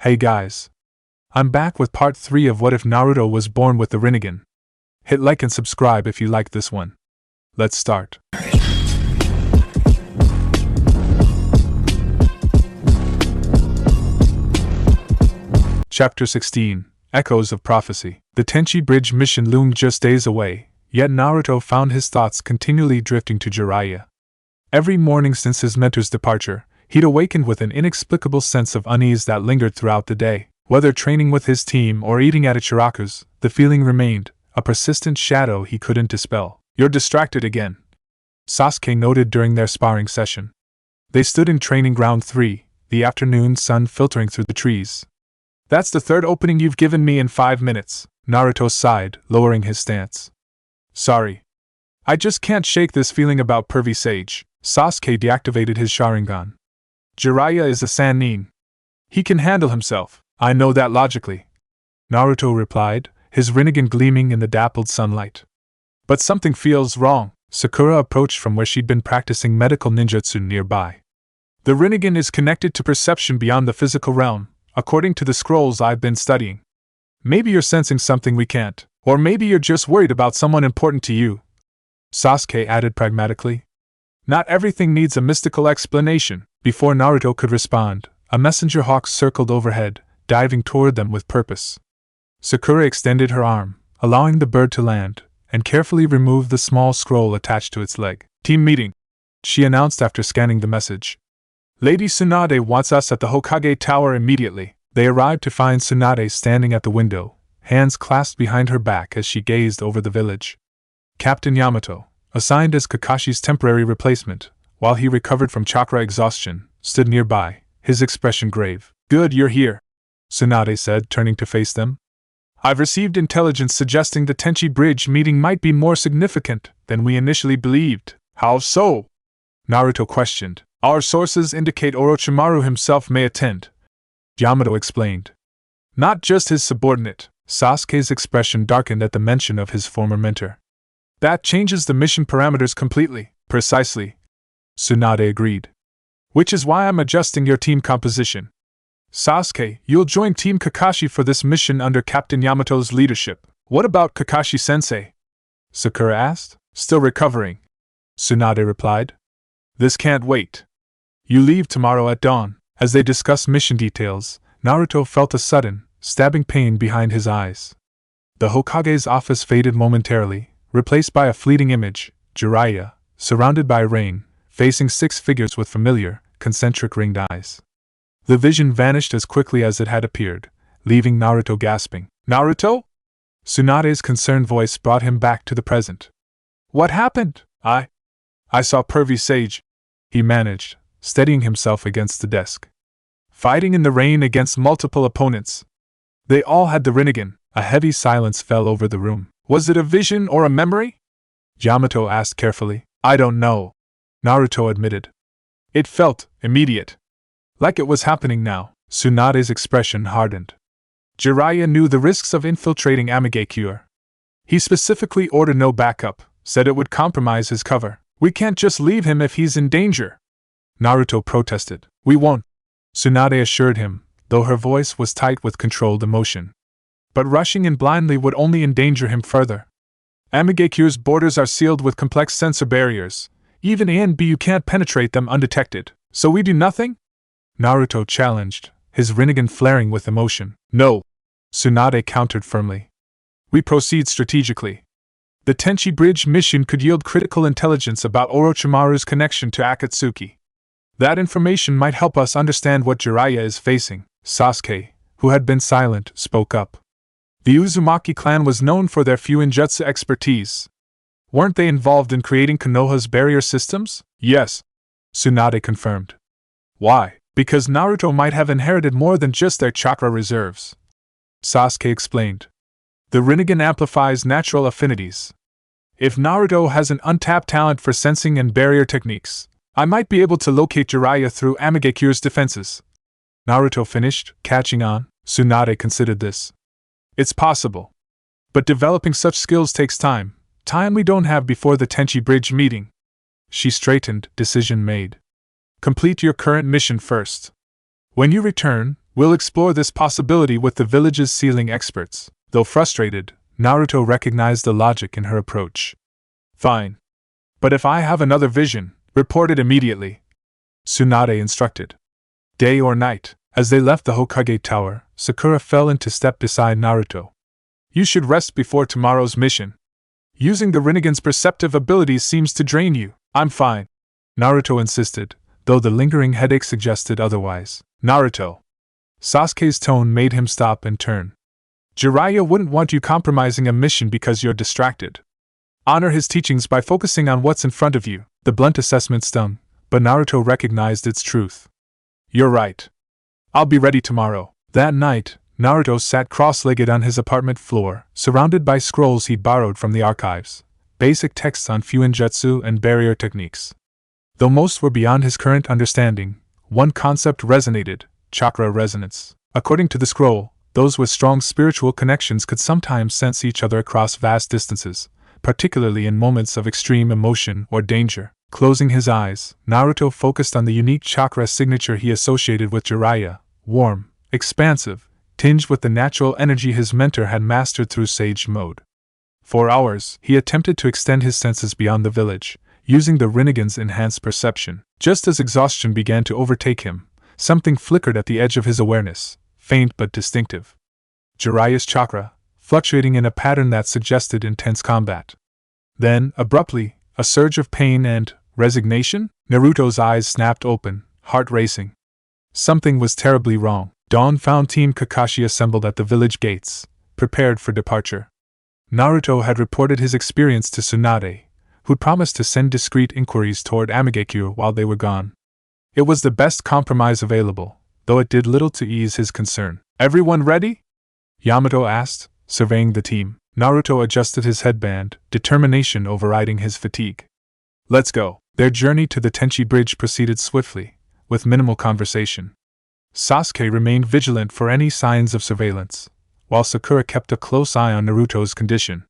Hey guys. I'm back with part 3 of What If Naruto Was Born with the Rinnegan. Hit like and subscribe if you like this one. Let's start. Chapter 16, Echoes of Prophecy. The Tenchi Bridge mission loomed just days away, yet Naruto found his thoughts continually drifting to Jiraiya. Every morning since his mentor's departure, he'd awakened with an inexplicable sense of unease that lingered throughout the day. Whether training with his team or eating at Ichiraku's, the feeling remained, a persistent shadow he couldn't dispel. "You're distracted again," Sasuke noted during their sparring session. They stood in training ground 3, the afternoon sun filtering through the trees. "That's the third opening you've given me in 5 minutes, Naruto sighed, lowering his stance. "Sorry. I just can't shake this feeling about Pervy Sage." Sasuke deactivated his Sharingan. "Jiraiya is a Sannin. He can handle himself." "I know that logically," Naruto replied, his Rinnegan gleaming in the dappled sunlight. "But something feels wrong." Sakura approached from where she'd been practicing medical ninjutsu nearby. "The Rinnegan is connected to perception beyond the physical realm, according to the scrolls I've been studying. Maybe you're sensing something we can't, or maybe you're just worried about someone important to you," Sasuke added pragmatically. "Not everything needs a mystical explanation." Before Naruto could respond, a messenger hawk circled overhead, diving toward them with purpose. Sakura extended her arm, allowing the bird to land, and carefully removed the small scroll attached to its leg. "Team meeting," she announced after scanning the message. "Lady Tsunade wants us at the Hokage Tower immediately." They arrived to find Tsunade standing at the window, hands clasped behind her back as she gazed over the village. Captain Yamato, assigned as Kakashi's temporary replacement, while he recovered from chakra exhaustion, stood nearby, his expression grave. "Good you're here," Tsunade said, turning to face them. "I've received intelligence suggesting the Tenchi Bridge meeting might be more significant than we initially believed." "How so?" Naruto questioned. "Our sources indicate Orochimaru himself may attend," Yamato explained. "Not just his subordinate." Sasuke's expression darkened at the mention of his former mentor. "That changes the mission parameters completely." "Precisely," Tsunade agreed. "Which is why I'm adjusting your team composition. Sasuke, you'll join Team Kakashi for this mission under Captain Yamato's leadership." "What about Kakashi-sensei?" Sakura asked. "Still recovering," Tsunade replied. "This can't wait. You leave tomorrow at dawn." As they discussed mission details, Naruto felt a sudden, stabbing pain behind his eyes. The Hokage's office faded momentarily, replaced by a fleeting image, Jiraiya, surrounded by rain, facing 6 figures with familiar, concentric ringed eyes. The vision vanished as quickly as it had appeared, leaving Naruto gasping. "Naruto?" Tsunade's concerned voice brought him back to the present. "What happened?" I saw Pervy Sage," he managed, steadying himself against the desk. "Fighting in the rain against multiple opponents. They all had the Rinnegan." A heavy silence fell over the room. "Was it a vision or a memory?" Yamato asked carefully. "I don't know," Naruto admitted. "It felt immediate. Like it was happening now." Tsunade's expression hardened. "Jiraiya knew the risks of infiltrating Amigakure. He specifically ordered no backup, said it would compromise his cover. We can't just leave him if he's in danger," Naruto protested. "We won't," Tsunade assured him, though her voice was tight with controlled emotion. "But rushing in blindly would only endanger him further. Amigakure's borders are sealed with complex sensor barriers. Even A and B you can't penetrate them undetected. So we do nothing?" Naruto challenged, his Rinnegan flaring with emotion. "No," Tsunade countered firmly. "We proceed strategically. The Tenchi Bridge mission could yield critical intelligence about Orochimaru's connection to Akatsuki. That information might help us understand what Jiraiya is facing." Sasuke, who had been silent, spoke up. "The Uzumaki clan was known for their few ninjutsu expertise. Weren't they involved in creating Konoha's barrier systems?" "Yes," Tsunade confirmed. "Why?" "Because Naruto might have inherited more than just their chakra reserves," Sasuke explained. "The Rinnegan amplifies natural affinities. If Naruto has an untapped talent for sensing and barrier techniques, I might be able to locate Jiraiya through Amigakure's defenses." Naruto finished, catching on. Tsunade considered this. "It's possible. But developing such skills takes time we don't have before the Tenchi Bridge meeting." She straightened, decision made. "Complete your current mission first. When you return, We'll explore this possibility with the village's sealing experts. Though frustrated, Naruto recognized the logic in her approach. Fine. But if I have another vision, report it immediately, Tsunade instructed. Day or night, as they left the Hokage Tower, Sakura fell into step beside Naruto. You should rest before tomorrow's mission. Using the Rinnegan's perceptive abilities seems to drain you. I'm fine, Naruto insisted, though the lingering headache suggested otherwise. Naruto. Sasuke's tone made him stop and turn. Jiraiya wouldn't want you compromising a mission because you're distracted. Honor his teachings by focusing on what's in front of you. The blunt assessment stung, but Naruto recognized its truth. You're right. I'll be ready tomorrow. That night, Naruto sat cross-legged on his apartment floor, surrounded by scrolls he'd borrowed from the archives, basic texts on Fuinjutsu and barrier techniques. Though most were beyond his current understanding, one concept resonated: chakra resonance. According to the scroll, those with strong spiritual connections could sometimes sense each other across vast distances, particularly in moments of extreme emotion or danger. Closing his eyes, Naruto focused on the unique chakra signature he associated with Jiraiya: warm, expansive, tinged with the natural energy his mentor had mastered through Sage Mode. For hours, he attempted to extend his senses beyond the village, using the Rinnegan's enhanced perception. Just as exhaustion began to overtake him, something flickered at the edge of his awareness, faint but distinctive. Jiraiya's chakra, fluctuating in a pattern that suggested intense combat. Then, abruptly, a surge of pain and resignation? Naruto's eyes snapped open, heart racing. Something was terribly wrong. Dawn found Team Kakashi assembled at the village gates, prepared for departure. Naruto had reported his experience to Tsunade, who'd promised to send discreet inquiries toward Amigekyo while they were gone. It was the best compromise available, though it did little to ease his concern. Everyone ready? Yamato asked, surveying the team. Naruto adjusted his headband, determination overriding his fatigue. Let's go. Their journey to the Tenchi Bridge proceeded swiftly, with minimal conversation. Sasuke remained vigilant for any signs of surveillance, while Sakura kept a close eye on Naruto's condition.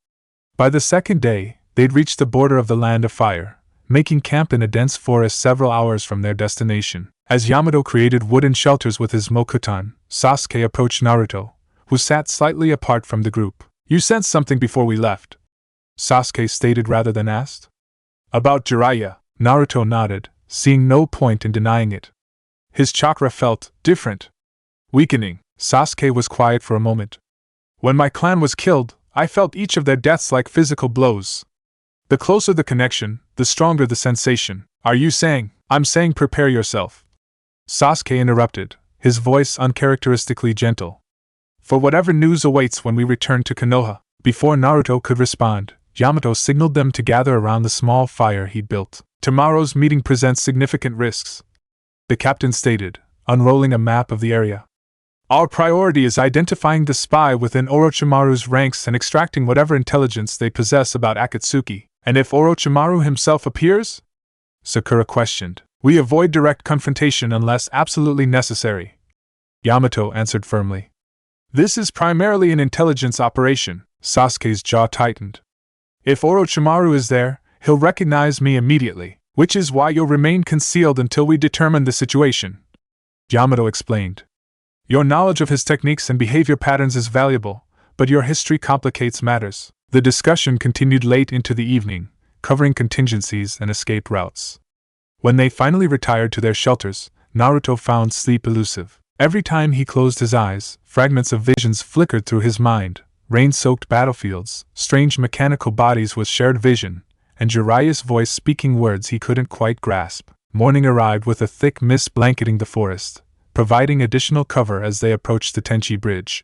By the second day, they'd reached the border of the Land of Fire, making camp in a dense forest several hours from their destination. As Yamato created wooden shelters with his Mokutan, Sasuke approached Naruto, who sat slightly apart from the group. You sensed something before we left, Sasuke stated rather than asked. About Jiraiya, Naruto nodded, seeing no point in denying it. His chakra felt different. Weakening. Sasuke was quiet for a moment. When my clan was killed, I felt each of their deaths like physical blows. The closer the connection, the stronger the sensation. Are you saying? I'm saying prepare yourself. Sasuke interrupted, his voice uncharacteristically gentle. For whatever news awaits when we return to Konoha. Before Naruto could respond, Yamato signaled them to gather around the small fire he'd built. Tomorrow's meeting presents significant risks, the captain stated, unrolling a map of the area. Our priority is identifying the spy within Orochimaru's ranks and extracting whatever intelligence they possess about Akatsuki. And if Orochimaru himself appears? Sakura questioned. We avoid direct confrontation unless absolutely necessary, Yamato answered firmly. This is primarily an intelligence operation. Sasuke's jaw tightened. If Orochimaru is there, he'll recognize me immediately, which is why you'll remain concealed until we determine the situation, Yamato explained. Your knowledge of his techniques and behavior patterns is valuable, but your history complicates matters. The discussion continued late into the evening, covering contingencies and escape routes. When they finally retired to their shelters, Naruto found sleep elusive. Every time he closed his eyes, fragments of visions flickered through his mind: rain-soaked battlefields, strange mechanical bodies with shared vision, and Jiraiya's voice speaking words he couldn't quite grasp. Morning arrived with a thick mist blanketing the forest, providing additional cover as they approached the Tenchi Bridge.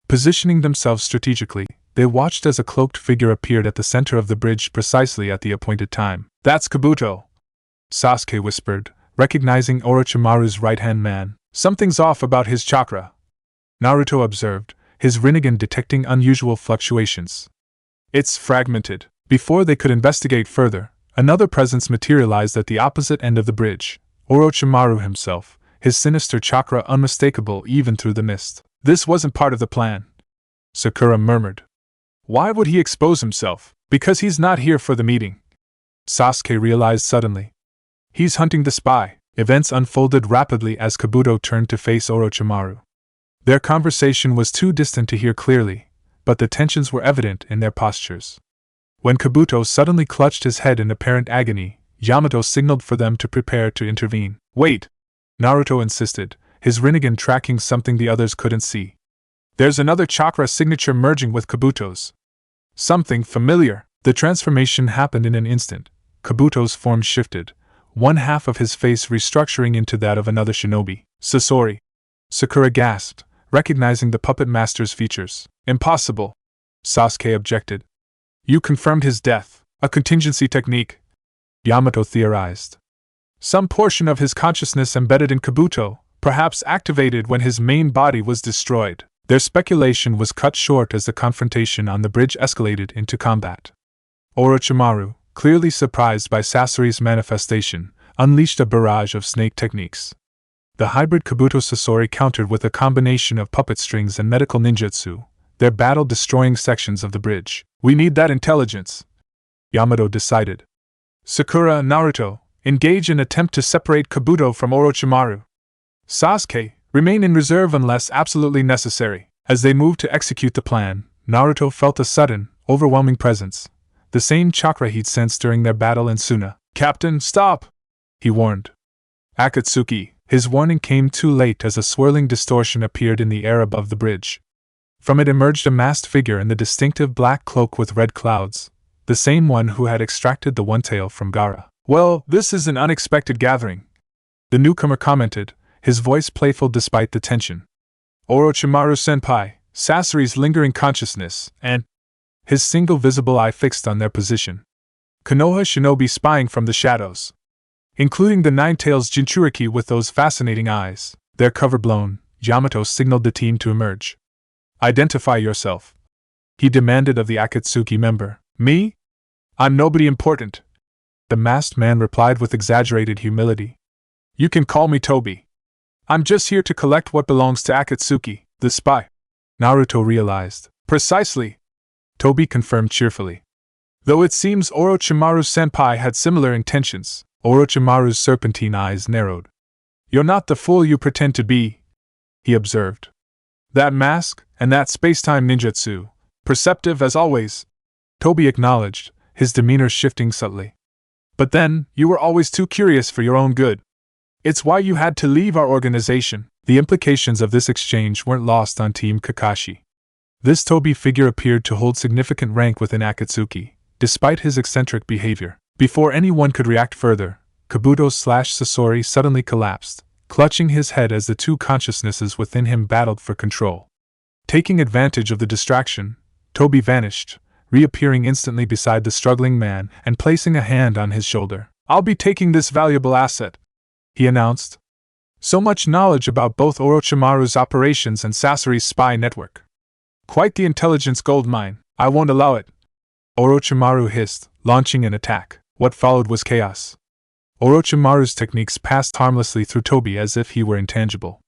Positioning themselves strategically, they watched as a cloaked figure appeared at the center of the bridge precisely at the appointed time. That's Kabuto, Sasuke whispered, recognizing Orochimaru's right-hand man. Something's off about his chakra, Naruto observed, his Rinnegan detecting unusual fluctuations. It's fragmented. Before they could investigate further, another presence materialized at the opposite end of the bridge: Orochimaru himself, his sinister chakra unmistakable even through the mist. This wasn't part of the plan, Sakura murmured. Why would he expose himself? Because he's not here for the meeting, Sasuke realized suddenly. He's hunting the spy. Events unfolded rapidly as Kabuto turned to face Orochimaru. Their conversation was too distant to hear clearly, but the tensions were evident in their postures. When Kabuto suddenly clutched his head in apparent agony, Yamato signaled for them to prepare to intervene. "Wait!" Naruto insisted, his Rinnegan tracking something the others couldn't see. "There's another chakra signature merging with Kabuto's. Something familiar." The transformation happened in an instant. Kabuto's form shifted, one half of his face restructuring into that of another shinobi. "Sasori!" Sakura gasped, recognizing the puppet master's features. "Impossible!" Sasuke objected. "You confirmed his death. A contingency technique," Yamato theorized. "Some portion of his consciousness embedded in Kabuto, perhaps activated when his main body was destroyed." Their speculation was cut short as the confrontation on the bridge escalated into combat. Orochimaru, clearly surprised by Sasori's manifestation, unleashed a barrage of snake techniques. The hybrid Kabuto Sasori countered with a combination of puppet strings and medical ninjutsu, their battle destroying sections of the bridge. "We need that intelligence," Yamato decided. "Sakura and Naruto, engage in attempt to separate Kabuto from Orochimaru. Sasuke, remain in reserve unless absolutely necessary." As they moved to execute the plan, Naruto felt a sudden, overwhelming presence, the same chakra he'd sensed during their battle in Suna. "Captain, stop!" he warned. Akatsuki. His warning came too late as a swirling distortion appeared in the air above the bridge. From it emerged a masked figure in the distinctive black cloak with red clouds, the same one who had extracted the one tail from Gaara. "Well, this is an unexpected gathering," the newcomer commented, his voice playful despite the tension. "Orochimaru-senpai, Sasori's lingering consciousness, and his single visible eye fixed on their position. Konoha shinobi spying from the shadows, including the Nine-Tails Jinchuriki with those fascinating eyes." Their cover blown, Yamato signaled the team to emerge. "Identify yourself," he demanded of the Akatsuki member. "Me? I'm nobody important," the masked man replied with exaggerated humility. "You can call me Toby. I'm just here to collect what belongs to Akatsuki, the spy," Naruto realized. "Precisely," Toby confirmed cheerfully. "Though it seems Orochimaru-senpai had similar intentions." Orochimaru's serpentine eyes narrowed. "You're not the fool you pretend to be," he observed. "That mask, and that space-time ninjutsu, perceptive as always," Toby acknowledged, his demeanor shifting subtly. "But then, you were always too curious for your own good. It's why you had to leave our organization." The implications of this exchange weren't lost on Team Kakashi. This Toby figure appeared to hold significant rank within Akatsuki, despite his eccentric behavior. Before anyone could react further, Kabuto/Sasori suddenly collapsed, clutching his head as the two consciousnesses within him battled for control. Taking advantage of the distraction, Toby vanished, reappearing instantly beside the struggling man and placing a hand on his shoulder. "I'll be taking this valuable asset," he announced. "So much knowledge about both Orochimaru's operations and Sasori's spy network. Quite the intelligence goldmine. I won't allow it," Orochimaru hissed, launching an attack. What followed was chaos. Orochimaru's techniques passed harmlessly through Toby as if he were intangible.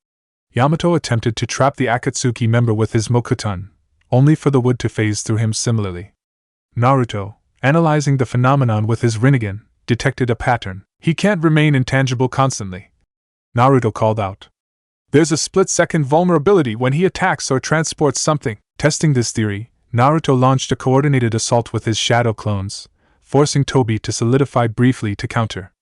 Yamato attempted to trap the Akatsuki member with his Mokuton, only for the wood to phase through him similarly. Naruto, analyzing the phenomenon with his Rinnegan, detected a pattern. "He can't remain intangible constantly," Naruto called out. "There's a split-second vulnerability when he attacks or transports something." Testing this theory, Naruto launched a coordinated assault with his shadow clones, forcing Toby to solidify briefly to counter.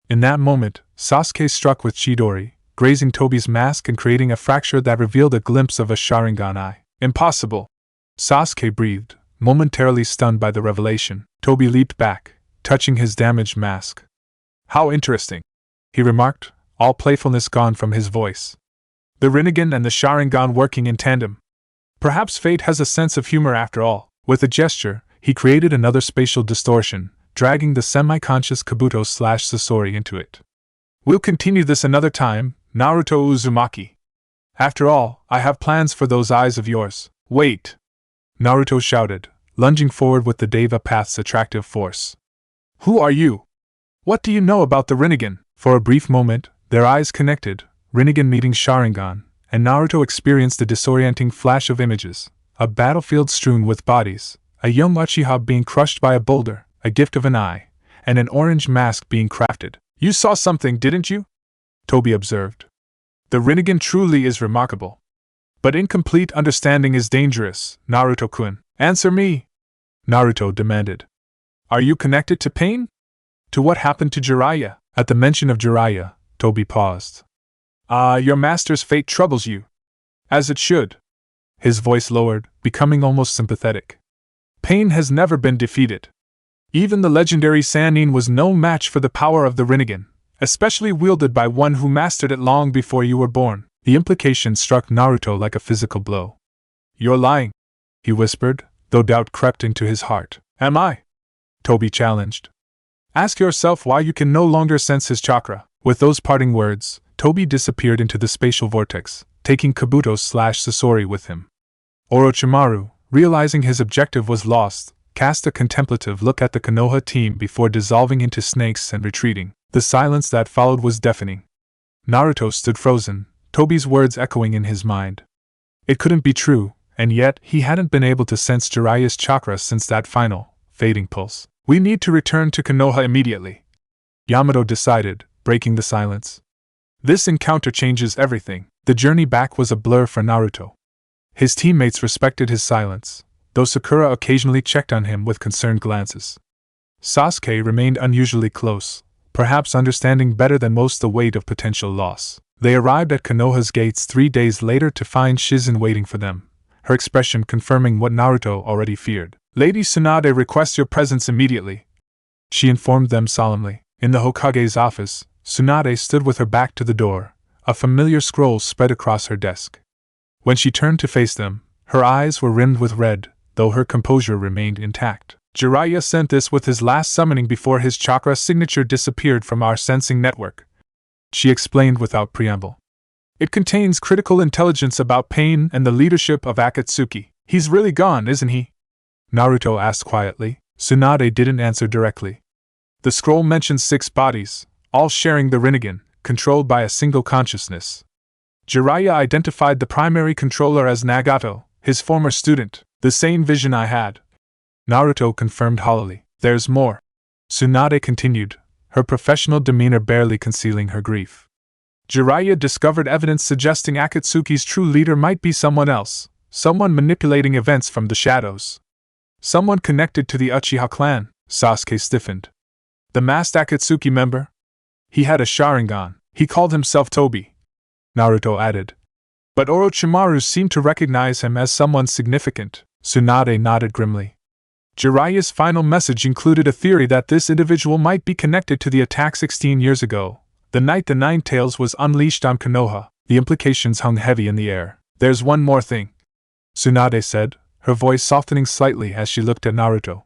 In that moment, Sasuke struck with Chidori, grazing Toby's mask and creating a fracture that revealed a glimpse of a Sharingan eye. "Impossible!" Sasuke breathed, momentarily stunned by the revelation. Toby leaped back, touching his damaged mask. "How interesting," he remarked, all playfulness gone from his voice. "The Rinnegan and the Sharingan working in tandem. Perhaps fate has a sense of humor after all." With a gesture, he created another spatial distortion, dragging the semi-conscious Kabuto/Sasori into it. "We'll continue this another time, Naruto Uzumaki. After all, I have plans for those eyes of yours." "Wait!" Naruto shouted, lunging forward with the Deva Path's attractive force. "Who are you? What do you know about the Rinnegan?" For a brief moment, their eyes connected, Rinnegan meeting Sharingan, and Naruto experienced a disorienting flash of images, a battlefield strewn with bodies, a young Uchiha being crushed by a boulder, a gift of an eye, and an orange mask being crafted. "You saw something, didn't you?" Toby observed. "The Rinnegan truly is remarkable. But incomplete understanding is dangerous, Naruto-kun. Answer me! Naruto demanded. Are you connected to pain? To what happened to Jiraiya? At the mention of Jiraiya, Toby paused. Your master's fate troubles you. As it should. His voice lowered, becoming almost sympathetic. Pain has never been defeated. Even the legendary Sannin was no match for the power of the Rinnegan, especially wielded by one who mastered it long before you were born. The implication struck Naruto like a physical blow. You're lying, he whispered, though doubt crept into his heart. Am I? Toby challenged. Ask yourself why you can no longer sense his chakra. With those parting words, Toby disappeared into the spatial vortex, taking Kabuto/Sasori with him. Orochimaru, realizing his objective was lost, cast a contemplative look at the Konoha team before dissolving into snakes and retreating. The silence that followed was deafening. Naruto stood frozen, Toby's words echoing in his mind. It couldn't be true, and yet he hadn't been able to sense Jiraiya's chakra since that final, fading pulse. We need to return to Konoha immediately, Yamato decided, breaking the silence. This encounter changes everything. The journey back was a blur for Naruto. His teammates respected his silence, though Sakura occasionally checked on him with concerned glances. Sasuke remained unusually close, perhaps understanding better than most the weight of potential loss. They arrived at Konoha's gates 3 days later to find Shizen waiting for them, her expression confirming what Naruto already feared. Lady Tsunade requests your presence immediately, she informed them solemnly. In the Hokage's office, Tsunade stood with her back to the door, a familiar scroll spread across her desk. When she turned to face them, her eyes were rimmed with red, though her composure remained intact. Jiraiya sent this with his last summoning before his chakra signature disappeared from our sensing network, she explained without preamble. It contains critical intelligence about pain and the leadership of Akatsuki. He's really gone, isn't he? Naruto asked quietly. Tsunade didn't answer directly. The scroll mentions 6 bodies, all sharing the Rinnegan, controlled by a single consciousness. Jiraiya identified the primary controller as Nagato, his former student. The same vision I had, Naruto confirmed hollowly. There's more, Tsunade continued, her professional demeanor barely concealing her grief. Jiraiya discovered evidence suggesting Akatsuki's true leader might be someone else, someone manipulating events from the shadows. Someone connected to the Uchiha clan. Sasuke stiffened. The masked Akatsuki member? He had a Sharingan. He called himself Toby, Naruto added. But Orochimaru seemed to recognize him as someone significant. Tsunade nodded grimly. Jiraiya's final message included a theory that this individual might be connected to the attack 16 years ago, the night the Nine Tails was unleashed on Konoha. The implications hung heavy in the air. There's one more thing, Tsunade said, her voice softening slightly as she looked at Naruto.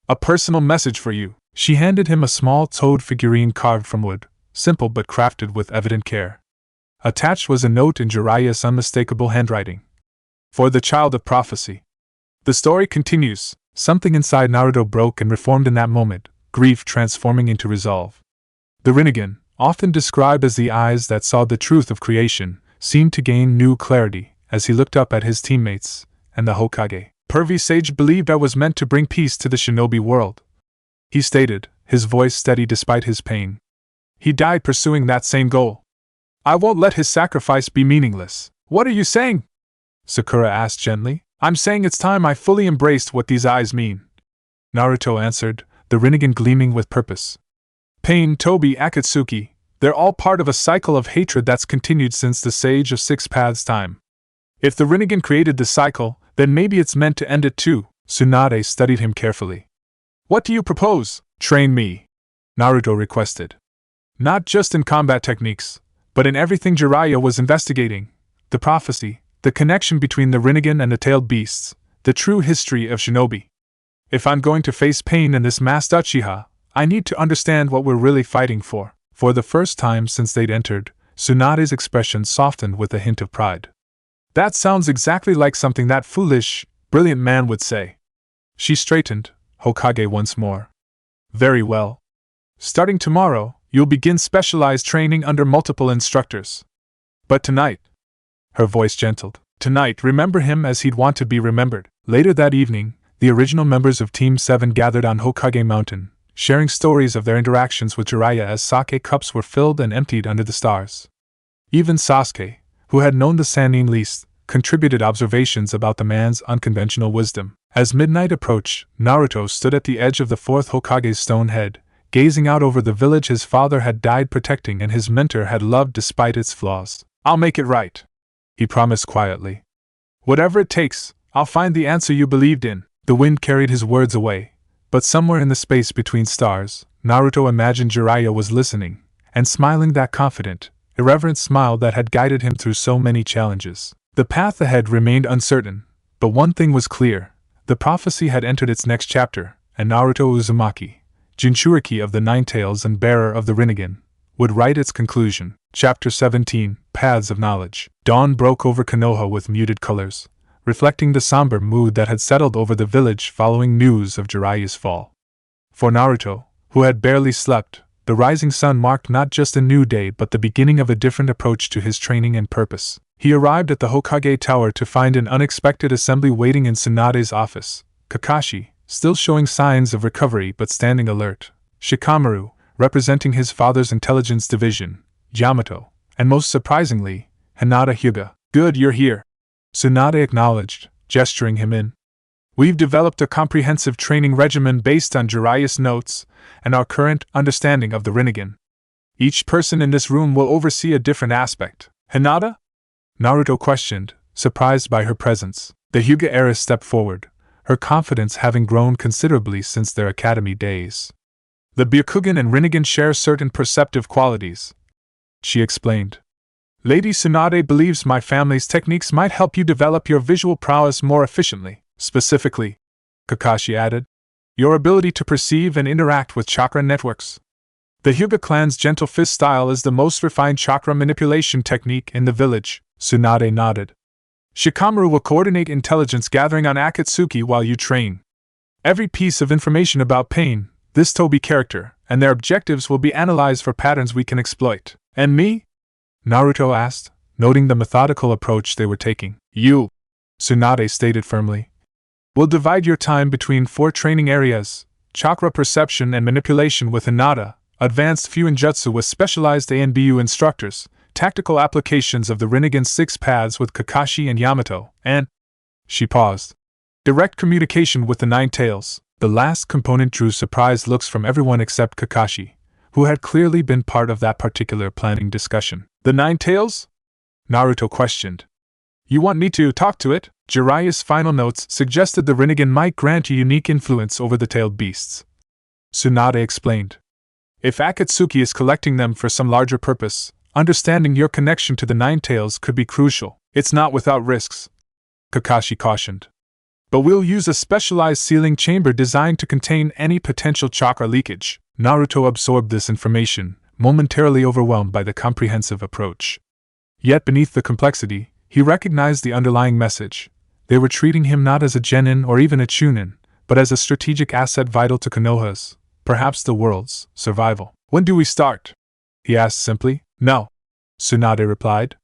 A personal message for you. She handed him a small toad figurine carved from wood, simple but crafted with evident care. Attached was a note in Jiraiya's unmistakable handwriting. For the child of prophecy. The story continues. Something inside Naruto broke and reformed in that moment, grief transforming into resolve. The Rinnegan, often described as the eyes that saw the truth of creation, seemed to gain new clarity as he looked up at his teammates and the Hokage. Pervy Sage believed I was meant to bring peace to the shinobi world, he stated, his voice steady despite his pain. He died pursuing that same goal. I won't let his sacrifice be meaningless. What are you saying? Sakura asked gently. I'm saying it's time I fully embraced what these eyes mean, Naruto answered, the Rinnegan gleaming with purpose. Pain, Toby, Akatsuki, they're all part of a cycle of hatred that's continued since the Sage of Six Paths time. If the Rinnegan created the cycle, then maybe it's meant to end it too. Tsunade studied him carefully. What do you propose? Train me, Naruto requested. Not just in combat techniques, but in everything Jiraiya was investigating. The prophecy, the connection between the Rinnegan and the tailed beasts, the true history of shinobi. If I'm going to face pain in this masked Uchiha, I need to understand what we're really fighting for. For the first time since they'd entered, Tsunade's expression softened with a hint of pride. That sounds exactly like something that foolish, brilliant man would say. She straightened, Hokage once more. Very well. Starting tomorrow, you'll begin specialized training under multiple instructors. But tonight, her voice gentled, tonight remember him as he'd want to be remembered. Later that evening, the original members of Team 7 gathered on Hokage Mountain, sharing stories of their interactions with Jiraiya as sake cups were filled and emptied under the stars. Even Sasuke, who had known the Sannin least, contributed observations about the man's unconventional wisdom. As midnight approached, Naruto stood at the edge of the fourth Hokage's stone head, gazing out over the village his father had died protecting and his mentor had loved despite its flaws. "I'll make it right," he promised quietly. "Whatever it takes, I'll find the answer you believed in." The wind carried his words away, but somewhere in the space between stars, Naruto imagined Jiraiya was listening, and smiling that confident, irreverent smile that had guided him through so many challenges. The path ahead remained uncertain, but one thing was clear: the prophecy had entered its next chapter, and Naruto Uzumaki, Jinchuriki of the Nine Tails and bearer of the Rinnegan, would write its conclusion. Chapter 17, Paths of Knowledge. Dawn broke over Konoha with muted colors, reflecting the somber mood that had settled over the village following news of Jiraiya's fall. For Naruto, who had barely slept, the rising sun marked not just a new day but the beginning of a different approach to his training and purpose. He arrived at the Hokage Tower to find an unexpected assembly waiting in Tsunade's office: Kakashi, still showing signs of recovery but standing alert; Shikamaru, representing his father's intelligence division; Yamato, and most surprisingly, Hinata Hyuga. "Good you're here," Tsunade acknowledged, gesturing him in. "We've developed a comprehensive training regimen based on Jiraiya's notes and our current understanding of the Rinnegan. Each person in this room will oversee a different aspect." "Hinata?" Naruto questioned, surprised by her presence. The Hyuga heiress stepped forward, her confidence having grown considerably since their academy days. "The Byakugan and Rinnegan share certain perceptive qualities," she explained. "Lady Tsunade believes my family's techniques might help you develop your visual prowess more efficiently. Specifically," Kakashi added, "your ability to perceive and interact with chakra networks. The Hyuga clan's gentle fist style is the most refined chakra manipulation technique in the village." Tsunade nodded. "Shikamaru will coordinate intelligence gathering on Akatsuki while you train. Every piece of information about Pain, this Toby character, and their objectives will be analyzed for patterns we can exploit." "And me?" Naruto asked, noting the methodical approach they were taking. "You," Tsunade stated firmly, "will divide your time between 4 training areas: chakra perception and manipulation with Hinata, advanced Fuinjutsu with specialized ANBU instructors, tactical applications of the Rinnegan's 6 paths with Kakashi and Yamato, and—" she paused. "Direct communication with the Nine Tails." The last component drew surprised looks from everyone except Kakashi, who had clearly been part of that particular planning discussion. "The Nine Tails?" Naruto questioned. "You want me to talk to it?" Jiraiya's final notes suggested the Rinnegan might grant you unique influence over the tailed beasts, Tsunade explained. "If Akatsuki is collecting them for some larger purpose, understanding your connection to the Nine Tails could be crucial." "It's not without risks," Kakashi cautioned. "But we'll use a specialized sealing chamber designed to contain any potential chakra leakage." Naruto absorbed this information, momentarily overwhelmed by the comprehensive approach. Yet beneath the complexity, he recognized the underlying message. They were treating him not as a genin or even a chunin, but as a strategic asset vital to Konoha's, perhaps the world's, survival. "When do we start?" he asked simply. "No," Tsunade replied.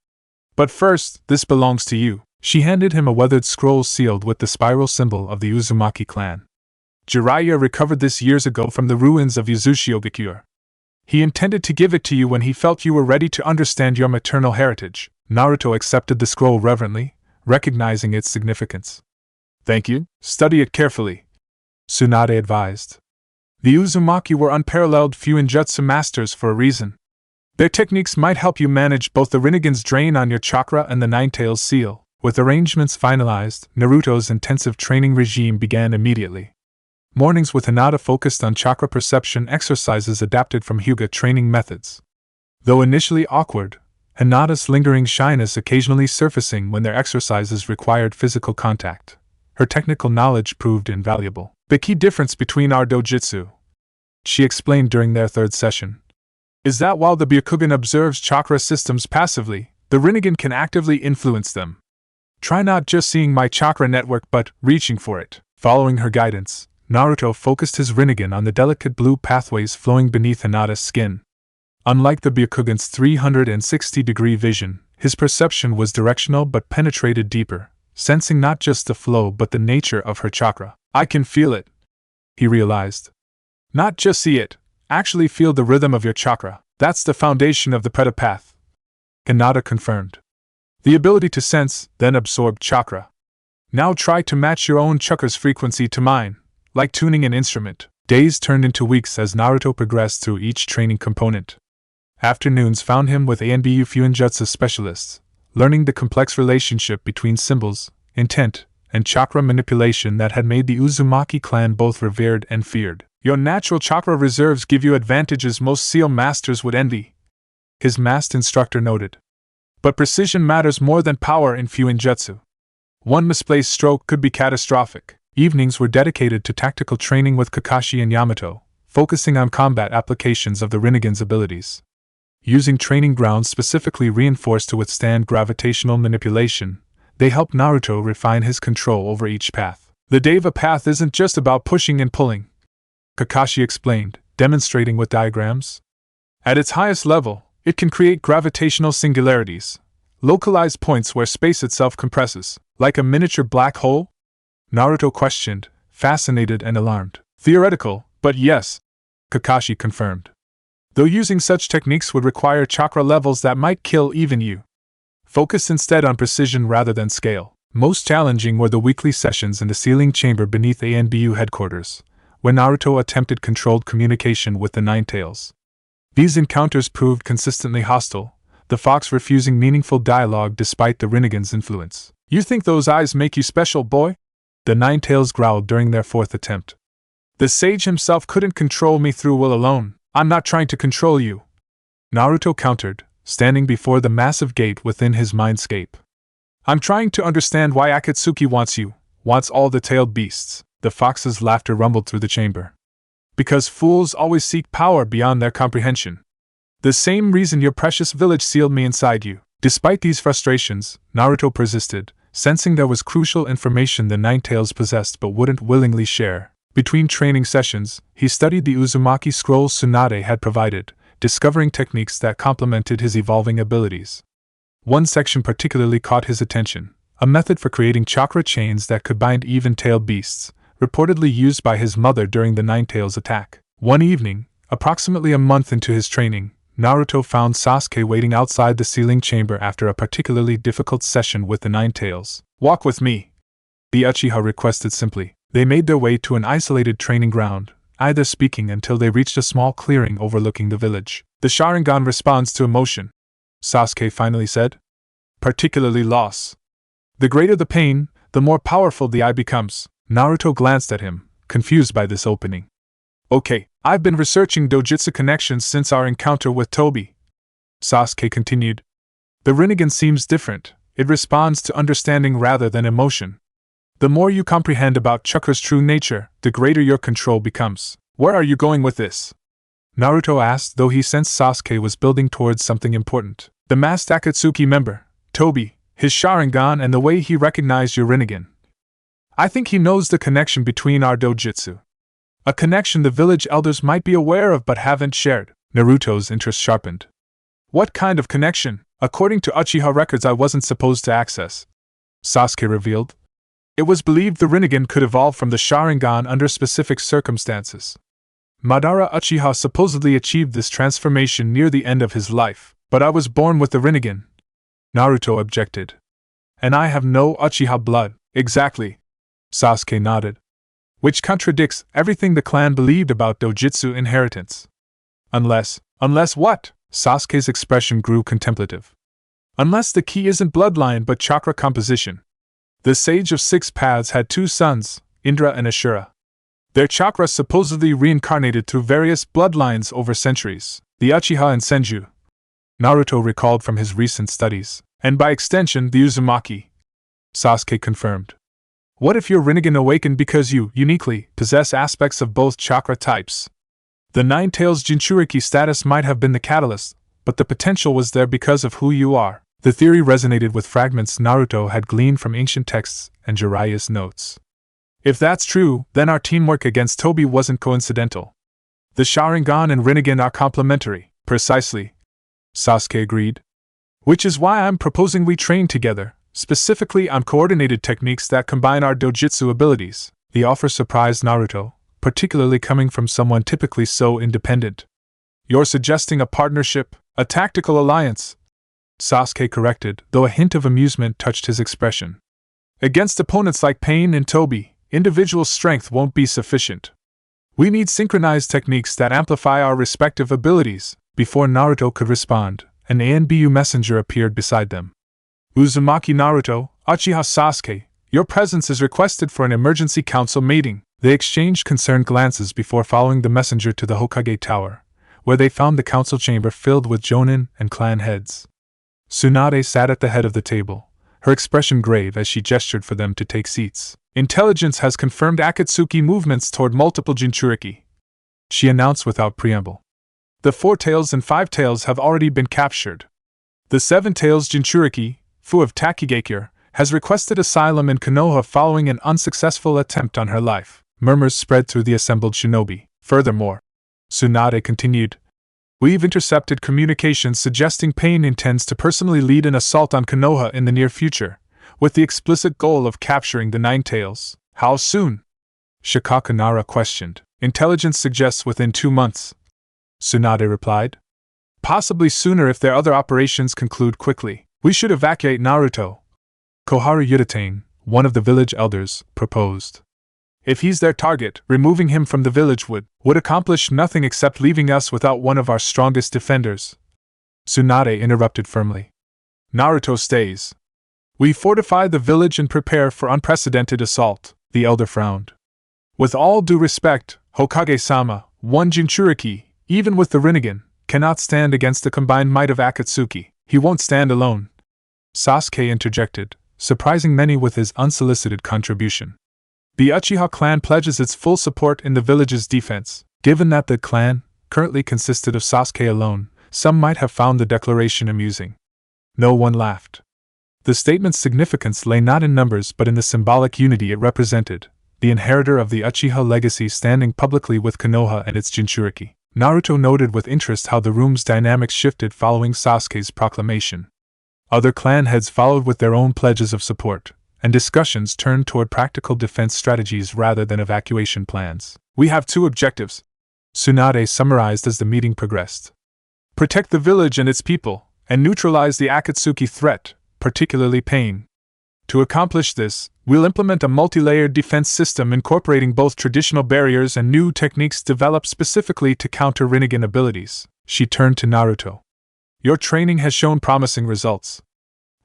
"But first, this belongs to you." She handed him a weathered scroll sealed with the spiral symbol of the Uzumaki clan. "Jiraiya recovered this years ago from the ruins of Yuzushiogakure. He intended to give it to you when he felt you were ready to understand your maternal heritage." Naruto accepted the scroll reverently, recognizing its significance. "Thank you. Study it carefully," Tsunade advised. "The Uzumaki were unparalleled Fuinjutsu masters for a reason. Their techniques might help you manage both the Rinnegan's drain on your chakra and the Nine Tails seal." With arrangements finalized, Naruto's intensive training regime began immediately. Mornings with Hinata focused on chakra perception exercises adapted from Hyuga training methods. Though initially awkward, Hinata's lingering shyness occasionally surfacing when their exercises required physical contact, her technical knowledge proved invaluable. "The key difference between our dojutsu," she explained during their 3rd session, "is that while the Byakugan observes chakra systems passively, the Rinnegan can actively influence them. Try not just seeing my chakra network but reaching for it." Following her guidance, Naruto focused his Rinnegan on the delicate blue pathways flowing beneath Hinata's skin. Unlike the Byakugan's 360-degree vision, his perception was directional but penetrated deeper, sensing not just the flow but the nature of her chakra. "I can feel it," he realized. "Not just see it, actually feel the rhythm of your chakra. That's the foundation of the Preta path," Hinata confirmed. The ability to sense, then absorb chakra. Now try to match your own chakra's frequency to mine, like tuning an instrument. Days turned into weeks as Naruto progressed through each training component. Afternoons found him with ANBU Fuinjutsu specialists, learning the complex relationship between symbols, intent, and chakra manipulation that had made the Uzumaki clan both revered and feared. Your natural chakra reserves give you advantages most seal masters would envy, his masked instructor noted. But precision matters more than power in Fuinjutsu. One misplaced stroke could be catastrophic. Evenings were dedicated to tactical training with Kakashi and Yamato, focusing on combat applications of the Rinnegan's abilities. Using training grounds specifically reinforced to withstand gravitational manipulation, they helped Naruto refine his control over each path. The Deva path isn't just about pushing and pulling, Kakashi explained, demonstrating with diagrams. At its highest level, it can create gravitational singularities, localized points where space itself compresses, like a miniature black hole? Naruto questioned, fascinated and alarmed. Theoretical, but yes, Kakashi confirmed. Though using such techniques would require chakra levels that might kill even you. Focus instead on precision rather than scale. Most challenging were the weekly sessions in the sealing chamber beneath ANBU headquarters, where Naruto attempted controlled communication with the Nine Tails. These encounters proved consistently hostile, the fox refusing meaningful dialogue despite the Rinnegan's influence. You think those eyes make you special, boy? The Nine Tails growled during their fourth attempt. The sage himself couldn't control me through will alone. I'm not trying to control you, Naruto countered, standing before the massive gate within his mindscape. I'm trying to understand why Akatsuki wants all the tailed beasts. The fox's laughter rumbled through the chamber. Because fools always seek power beyond their comprehension. The same reason your precious village sealed me inside you. Despite these frustrations, Naruto persisted, sensing there was crucial information the Nine Tails possessed but wouldn't willingly share. Between training sessions, he studied the Uzumaki scrolls Tsunade had provided, discovering techniques that complemented his evolving abilities. One section particularly caught his attention, a method for creating chakra chains that could bind even-tailed beasts, reportedly used by his mother during the Nine Tails attack. One evening, approximately a month into his training, Naruto found Sasuke waiting outside the sealing chamber after a particularly difficult session with the Nine Tails. Walk with me, the Uchiha requested simply. They made their way to an isolated training ground, either speaking until they reached a small clearing overlooking the village. The Sharingan responds to emotion, Sasuke finally said. Particularly loss. The greater the pain, the more powerful the eye becomes. Naruto glanced at him, confused by this opening. Okay, I've been researching dojutsu connections since our encounter with Toby, Sasuke continued. The Rinnegan seems different. It responds to understanding rather than emotion. The more you comprehend about chakra's true nature, the greater your control becomes. Where are you going with this? Naruto asked, though he sensed Sasuke was building towards something important. The masked Akatsuki member, Toby, his Sharingan and the way he recognized your Rinnegan. I think he knows the connection between our dojutsu. A connection the village elders might be aware of but haven't shared. Naruto's interest sharpened. What kind of connection? According to Uchiha records I wasn't supposed to access, Sasuke revealed. It was believed the Rinnegan could evolve from the Sharingan under specific circumstances. Madara Uchiha supposedly achieved this transformation near the end of his life, but I was born with the Rinnegan, Naruto objected. And I have no Uchiha blood. Exactly, Sasuke nodded. Which contradicts everything the clan believed about dojutsu inheritance. Unless what? Sasuke's expression grew contemplative. Unless the key isn't bloodline but chakra composition. The Sage of Six Paths had two sons, Indra and Ashura. Their chakra supposedly reincarnated through various bloodlines over centuries, the Uchiha and Senju, Naruto recalled from his recent studies, and by extension the Uzumaki, Sasuke confirmed. What if your Rinnegan awakened because you, uniquely, possess aspects of both chakra types? The Nine Tails Jinchuriki status might have been the catalyst, but the potential was there because of who you are. The theory resonated with fragments Naruto had gleaned from ancient texts and Jiraiya's notes. If that's true, then our teamwork against Toby wasn't coincidental. The Sharingan and Rinnegan are complementary. Precisely, Sasuke agreed. Which is why I'm proposing we train together, specifically on coordinated techniques that combine our dojutsu abilities. The offer surprised Naruto, particularly coming from someone typically so independent. You're suggesting a partnership, a tactical alliance? Sasuke corrected, though a hint of amusement touched his expression. Against opponents like Pain and Toby, individual strength won't be sufficient. We need synchronized techniques that amplify our respective abilities. Before Naruto could respond, an ANBU messenger appeared beside them. Uzumaki Naruto, Uchiha Sasuke, your presence is requested for an emergency council meeting. They exchanged concerned glances before following the messenger to the Hokage Tower, where they found the council chamber filled with jonin and clan heads. Tsunade sat at the head of the table, her expression grave as she gestured for them to take seats. Intelligence has confirmed Akatsuki movements toward multiple Jinchuriki, she announced without preamble. The 4 tails and 5 tails have already been captured. The 7 tails Jinchuriki, Fu of Takigakure, has requested asylum in Konoha following an unsuccessful attempt on her life. Murmurs spread through the assembled shinobi. Furthermore, Tsunade continued, we've intercepted communications suggesting Pain intends to personally lead an assault on Konoha in the near future, with the explicit goal of capturing the 9 tails. How soon? Shikaka Nara questioned. Intelligence suggests within 2 months. Tsunade replied. Possibly sooner if their other operations conclude quickly. We should evacuate Naruto. Koharu Yudatane, one of the village elders, proposed. If he's their target, removing him from the village would accomplish nothing except leaving us without one of our strongest defenders. Tsunade interrupted firmly. Naruto stays. We fortify the village and prepare for unprecedented assault, the elder frowned. With all due respect, Hokage-sama, one Jinchuriki, even with the Rinnegan, cannot stand against the combined might of Akatsuki. He won't stand alone. Sasuke interjected, surprising many with his unsolicited contribution. The Uchiha clan pledges its full support in the village's defense. Given that the clan currently consisted of Sasuke alone, some might have found the declaration amusing. No one laughed. The statement's significance lay not in numbers but in the symbolic unity it represented, the inheritor of the Uchiha legacy standing publicly with Konoha and its Jinchuriki. Naruto noted with interest how the room's dynamics shifted following Sasuke's proclamation. Other clan heads followed with their own pledges of support, and discussions turned toward practical defense strategies rather than evacuation plans. We have 2 objectives, Tsunade summarized as the meeting progressed. Protect the village and its people, and neutralize the Akatsuki threat, particularly Pain. To accomplish this, we'll implement a multi-layered defense system incorporating both traditional barriers and new techniques developed specifically to counter Rinnegan abilities. She turned to Naruto. Your training has shown promising results.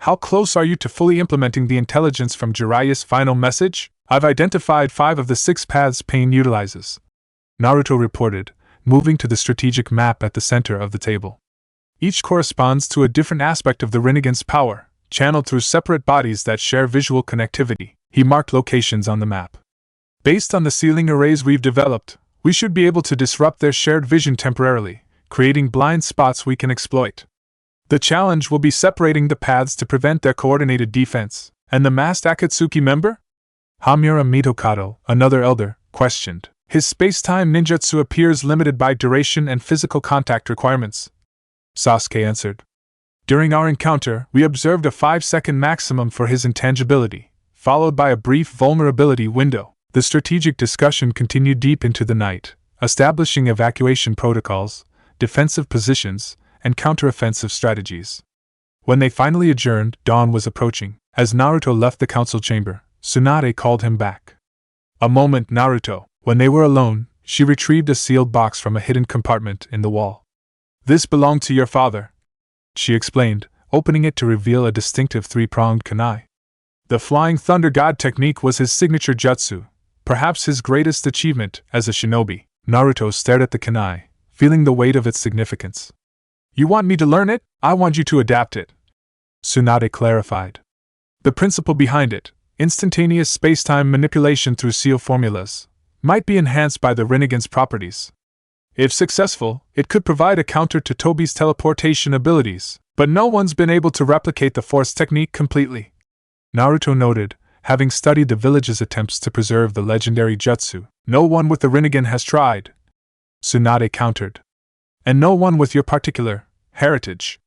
How close are you to fully implementing the intelligence from Jiraiya's final message? I've identified 5 of the 6 paths Pain utilizes, Naruto reported, moving to the strategic map at the center of the table. Each corresponds to a different aspect of the Rinnegan's power, channeled through separate bodies that share visual connectivity. He marked locations on the map. Based on the ceiling arrays we've developed, we should be able to disrupt their shared vision temporarily, creating blind spots we can exploit. The challenge will be separating the paths to prevent their coordinated defense. And the masked Akatsuki member? Hamura Mitokado, another elder, questioned. His space-time ninjutsu appears limited by duration and physical contact requirements. Sasuke answered. During our encounter, we observed a 5-second maximum for his intangibility, followed by a brief vulnerability window. The strategic discussion continued deep into the night, establishing evacuation protocols, defensive positions, and counteroffensive strategies. When they finally adjourned, dawn was approaching. As Naruto left the council chamber, Tsunade called him back. A moment, Naruto. When they were alone, she retrieved a sealed box from a hidden compartment in the wall. This belonged to your father, she explained, opening it to reveal a distinctive 3-pronged kunai. The Flying Thunder God technique was his signature jutsu, perhaps his greatest achievement as a shinobi. Naruto stared at the kunai, feeling the weight of its significance. You want me to learn it? I want you to adapt it, Tsunade clarified. The principle behind it, instantaneous space-time manipulation through seal formulas, might be enhanced by the Rinnegan's properties. If successful, it could provide a counter to Toby's teleportation abilities, but no one's been able to replicate the force technique completely. Naruto noted, having studied the village's attempts to preserve the legendary jutsu. No one with the Rinnegan has tried, Tsunade countered. And no one with your particular heritage.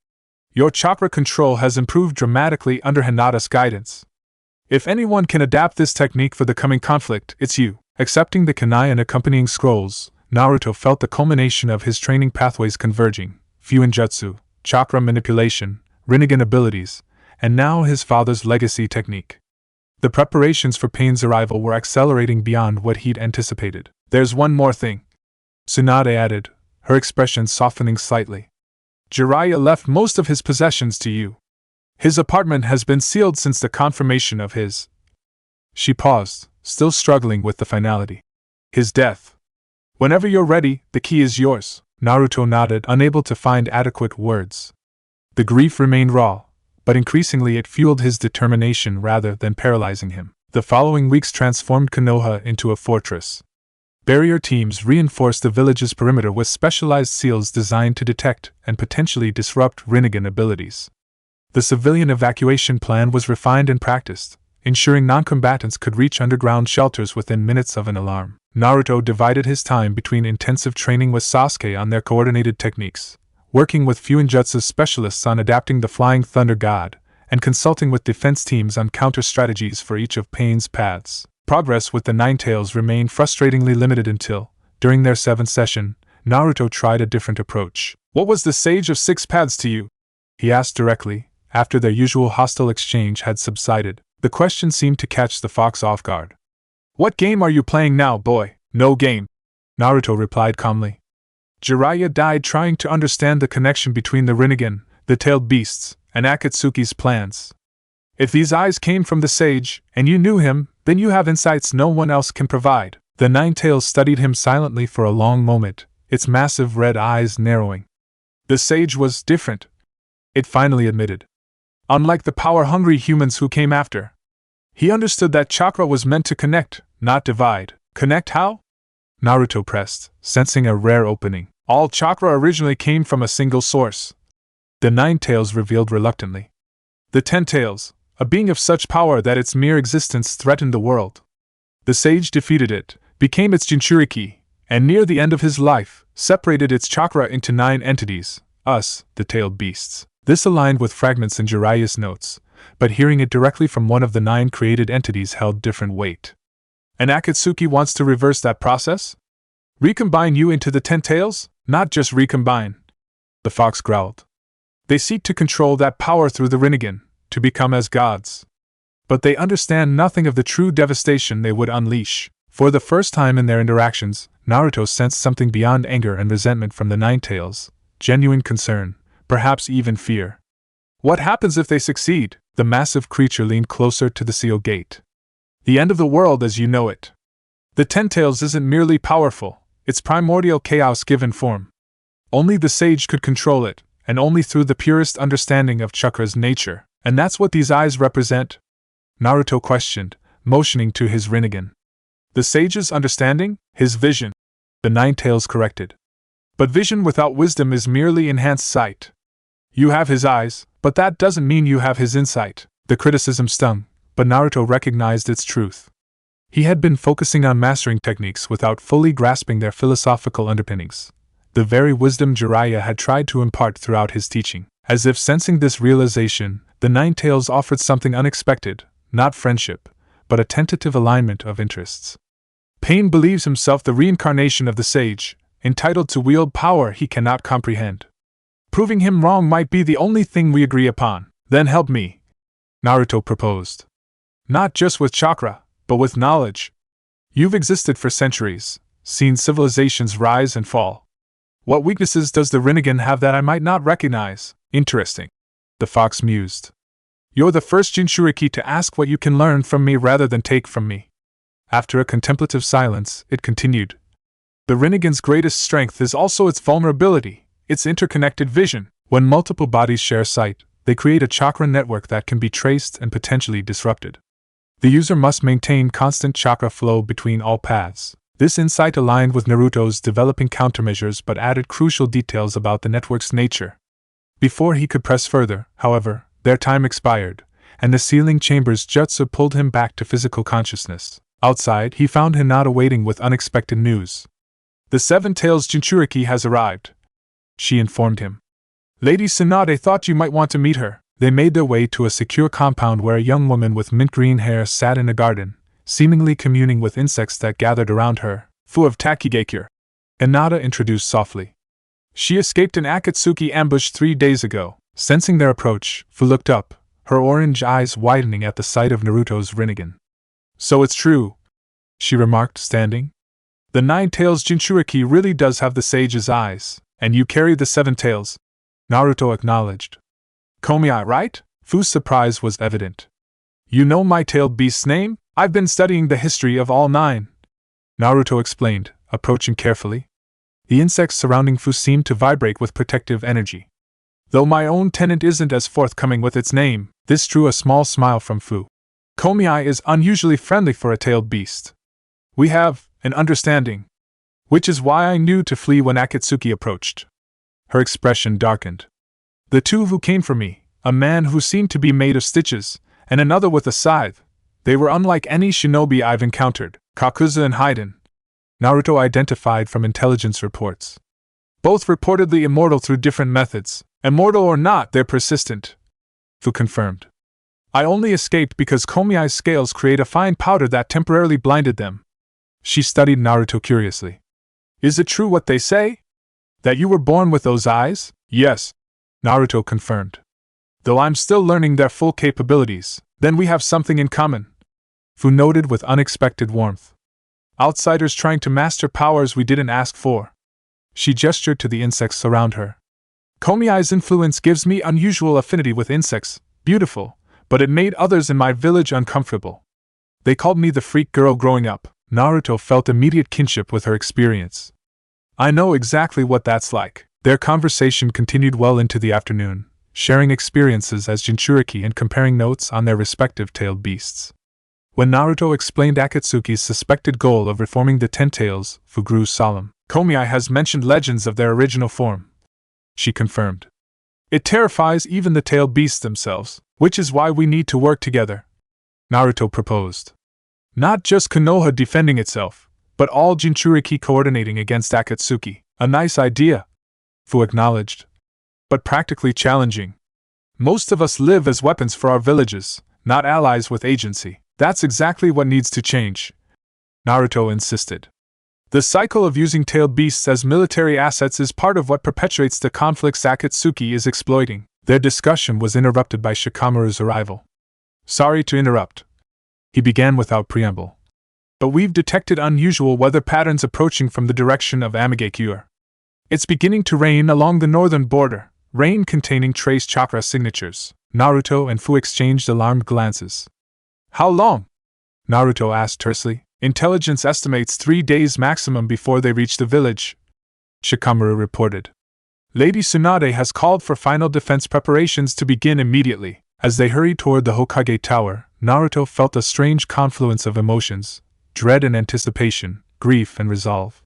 Your chakra control has improved dramatically under Hinata's guidance. If anyone can adapt this technique for the coming conflict, it's you. Accepting the kunai and accompanying scrolls, Naruto felt the culmination of his training pathways converging: Fuinjutsu, chakra manipulation, Rinnegan abilities, and now his father's legacy technique. The preparations for Pain's arrival were accelerating beyond what he'd anticipated. "There's one more thing," Tsunade added, her expression softening slightly. "Jiraiya left most of his possessions to you. His apartment has been sealed since the confirmation of his—" She paused, still struggling with the finality. "His death. Whenever you're ready, the key is yours." Naruto nodded, unable to find adequate words. The grief remained raw, but increasingly it fueled his determination rather than paralyzing him. The following weeks transformed Konoha into a fortress. Barrier teams reinforced the village's perimeter with specialized seals designed to detect and potentially disrupt Rinnegan abilities. The civilian evacuation plan was refined and practiced, ensuring non-combatants could reach underground shelters within minutes of an alarm. Naruto divided his time between intensive training with Sasuke on their coordinated techniques, working with Fuinjutsu specialists on adapting the Flying Thunder God, and consulting with defense teams on counter-strategies for each of Pain's paths. Progress with the Ninetales remained frustratingly limited until, during their 7th session, Naruto tried a different approach. "What was the Sage of Six Paths to you?" he asked directly, after their usual hostile exchange had subsided. The question seemed to catch the fox off guard. "What game are you playing now, boy?" "No game," Naruto replied calmly. "Jiraiya died trying to understand the connection between the Rinnegan, the tailed beasts, and Akatsuki's plans. If these eyes came from the sage, and you knew him, then you have insights no one else can provide." The Ninetales studied him silently for a long moment, its massive red eyes narrowing. "The sage was different," it finally admitted. "Unlike the power-hungry humans who came after. He understood that chakra was meant to connect, not divide." "Connect how?" Naruto pressed, sensing a rare opening. "All chakra originally came from a single source," the Ninetales revealed reluctantly. "The Ten-Tails, a being of such power that its mere existence threatened the world. The sage defeated it, became its Jinchuriki, and near the end of his life, separated its chakra into 9 entities, us, the tailed beasts." This aligned with fragments in Jiraiya's notes, but hearing it directly from one of the 9 created entities held different weight. "And Akatsuki wants to reverse that process? Recombine you into the Ten-Tails? Not just recombine," the fox growled. "They seek to control that power through the Rinnegan, to become as gods. But they understand nothing of the true devastation they would unleash." For the first time in their interactions, Naruto sensed something beyond anger and resentment from the Ninetales, genuine concern, perhaps even fear. "What happens if they succeed?" The massive creature leaned closer to the seal gate. "The end of the world as you know it. The Ten-Tails isn't merely powerful, it's primordial chaos given form. Only the sage could control it, and only through the purest understanding of chakra's nature. And that's what these eyes represent?" Naruto questioned, motioning to his Rinnegan. "The sage's understanding? His vision," the Ninetales corrected. "But vision without wisdom is merely enhanced sight. You have his eyes, but that doesn't mean you have his insight." The criticism stung, but Naruto recognized its truth. He had been focusing on mastering techniques without fully grasping their philosophical underpinnings, the very wisdom Jiraiya had tried to impart throughout his teaching. As if sensing this realization, the Ninetales offered something unexpected, not friendship, but a tentative alignment of interests. "Pain believes himself the reincarnation of the sage, entitled to wield power he cannot comprehend. Proving him wrong might be the only thing we agree upon. Then help me," Naruto proposed. "Not just with chakra, but with knowledge. You've existed for centuries, seen civilizations rise and fall. What weaknesses does the Rinnegan have that I might not recognize?" "Interesting," the fox mused. "You're the first Jinchuriki to ask what you can learn from me rather than take from me." After a contemplative silence, it continued. "The Rinnegan's greatest strength is also its vulnerability, its interconnected vision. When multiple bodies share sight, they create a chakra network that can be traced and potentially disrupted. The user must maintain constant chakra flow between all paths." This insight aligned with Naruto's developing countermeasures but added crucial details about the network's nature. Before he could press further, however, their time expired, and the sealing chamber's jutsu pulled him back to physical consciousness. Outside, he found Hinata waiting with unexpected news. "The Seven-Tails Jinchuriki has arrived," she informed him. "Lady Tsunade thought you might want to meet her." They made their way to a secure compound where a young woman with mint-green hair sat in a garden, seemingly communing with insects that gathered around her. "Fu of Takigakure," Hinata introduced softly. "She escaped an Akatsuki ambush 3 days ago," Sensing their approach, Fu looked up, her orange eyes widening at the sight of Naruto's Rinnegan. So it's true, she remarked, standing. The 9 tails Jinchuriki really does have the sage's eyes, and you carry the 7 tails, Naruto acknowledged. Komiai, right? Fu's surprise was evident. You know my tailed beast's name? I've been studying the history of all 9. Naruto explained, approaching carefully. The insects surrounding Fu seemed to vibrate with protective energy. Though my own tenant isn't as forthcoming with its name, this drew a small smile from Fu. Komiai is unusually friendly for a tailed beast. We have an understanding. Which is why I knew to flee when Akatsuki approached. Her expression darkened. The 2 who came for me, a man who seemed to be made of stitches, and another with a scythe, they were unlike any shinobi I've encountered, Kakuza and Haiden. Naruto identified from intelligence reports. Both reportedly immortal through different methods. Immortal or not, they're persistent, Fu confirmed. I only escaped because Komiai's scales create a fine powder that temporarily blinded them. She studied Naruto curiously. Is it true what they say? That you were born with those eyes? Yes, Naruto confirmed. Though I'm still learning their full capabilities, then we have something in common, Fu noted with unexpected warmth. Outsiders trying to master powers we didn't ask for. She gestured to the insects around her. Komiai's influence gives me unusual affinity with insects, beautiful, but it made others in my village uncomfortable. They called me the freak girl growing up. Naruto felt immediate kinship with her experience. I know exactly what that's like. Their conversation continued well into the afternoon, sharing experiences as Jinchuriki and comparing notes on their respective tailed beasts. When Naruto explained Akatsuki's suspected goal of reforming the 10 tails, Fu grew solemn. Komiai has mentioned legends of their original form, she confirmed. It terrifies even the tailed beasts themselves, which is why we need to work together, Naruto proposed. Not just Konoha defending itself, but all Jinchuriki coordinating against Akatsuki. A nice idea, Fu acknowledged. But practically challenging. Most of us live as weapons for our villages, not allies with agency. That's exactly what needs to change, Naruto insisted. The cycle of using tailed beasts as military assets is part of what perpetuates the conflicts Akatsuki is exploiting. Their discussion was interrupted by Shikamaru's arrival. Sorry to interrupt, he began without preamble. But we've detected unusual weather patterns approaching from the direction of Amigakure. It's beginning to rain along the northern border, rain containing trace chakra signatures. Naruto and Fu exchanged alarmed glances. How long? Naruto asked tersely. Intelligence estimates 3 days maximum before they reach the village, Shikamaru reported. Lady Tsunade has called for final defense preparations to begin immediately. As they hurried toward the Hokage Tower, Naruto felt a strange confluence of emotions, dread and anticipation, grief and resolve.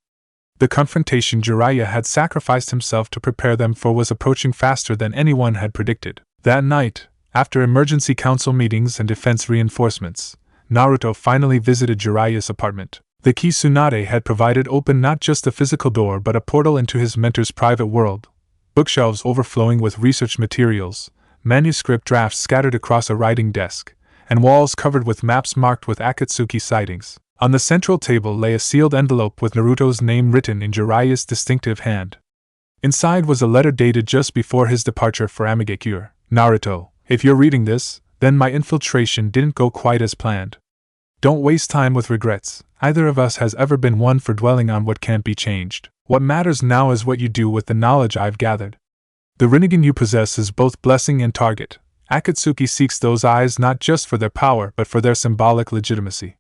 The confrontation Jiraiya had sacrificed himself to prepare them for was approaching faster than anyone had predicted. That night, after emergency council meetings and defense reinforcements, Naruto finally visited Jiraiya's apartment. The key Tsunade had provided opened not just a physical door but a portal into his mentor's private world. Bookshelves overflowing with research materials, manuscript drafts scattered across a writing desk, and walls covered with maps marked with Akatsuki sightings. On the central table lay a sealed envelope with Naruto's name written in Jiraiya's distinctive hand. Inside was a letter dated just before his departure for Amigakure. Naruto, if you're reading this, then my infiltration didn't go quite as planned. Don't waste time with regrets. Either of us has ever been one for dwelling on what can't be changed. What matters now is what you do with the knowledge I've gathered. The Rinnegan you possess is both blessing and target. Akatsuki seeks those eyes not just for their power but for their symbolic legitimacy.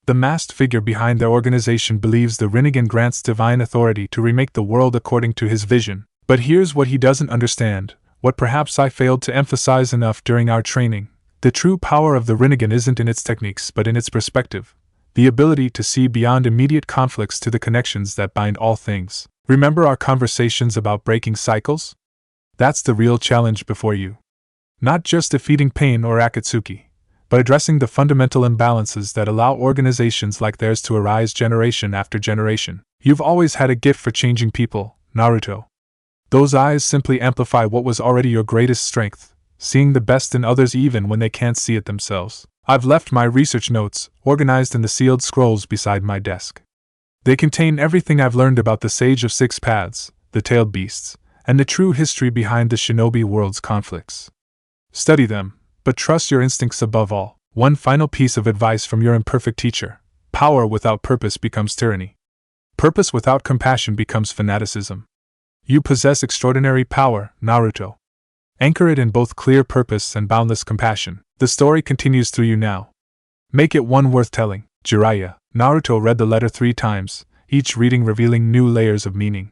The masked figure behind their organization believes the Rinnegan grants divine authority to remake the world according to his vision. But here's what he doesn't understand, what perhaps I failed to emphasize enough during our training. The true power of the Rinnegan isn't in its techniques but in its perspective. The ability to see beyond immediate conflicts to the connections that bind all things. Remember our conversations about breaking cycles? That's the real challenge before you. Not just defeating Pain or Akatsuki, but addressing the fundamental imbalances that allow organizations like theirs to arise generation after generation. You've always had a gift for changing people, Naruto. Those eyes simply amplify what was already your greatest strength, seeing the best in others even when they can't see it themselves. I've left my research notes, organized in the sealed scrolls beside my desk. They contain everything I've learned about the Sage of Six Paths, the tailed beasts, and the true history behind the shinobi world's conflicts. Study them, but trust your instincts above all. One final piece of advice from your imperfect teacher: power without purpose becomes tyranny. Purpose without compassion becomes fanaticism. You possess extraordinary power, Naruto. Anchor it in both clear purpose and boundless compassion. The story continues through you now. Make it one worth telling. Jiraiya. Naruto read the letter 3 times, each reading revealing new layers of meaning.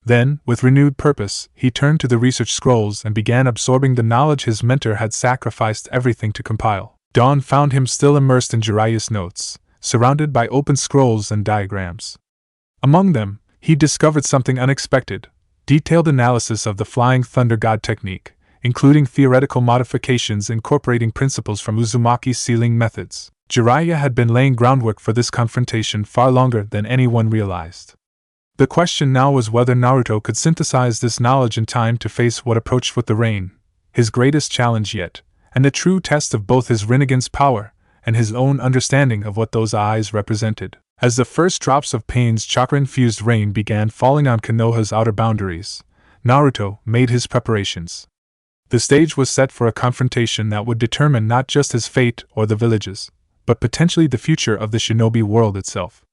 Then, with renewed purpose, he turned to the research scrolls and began absorbing the knowledge his mentor had sacrificed everything to compile. Dawn found him still immersed in Jiraiya's notes, surrounded by open scrolls and diagrams. Among them, he discovered something unexpected: detailed analysis of the Flying Thunder God technique, including theoretical modifications incorporating principles from Uzumaki's sealing methods. Jiraiya had been laying groundwork for this confrontation far longer than anyone realized. The question now was whether Naruto could synthesize this knowledge in time to face what approached with the rain, his greatest challenge yet, and the true test of both his Rinnegan's power and his own understanding of what those eyes represented. As the first drops of Pain's chakra-infused rain began falling on Konoha's outer boundaries, Naruto made his preparations. The stage was set for a confrontation that would determine not just his fate or the village's, but potentially the future of the shinobi world itself.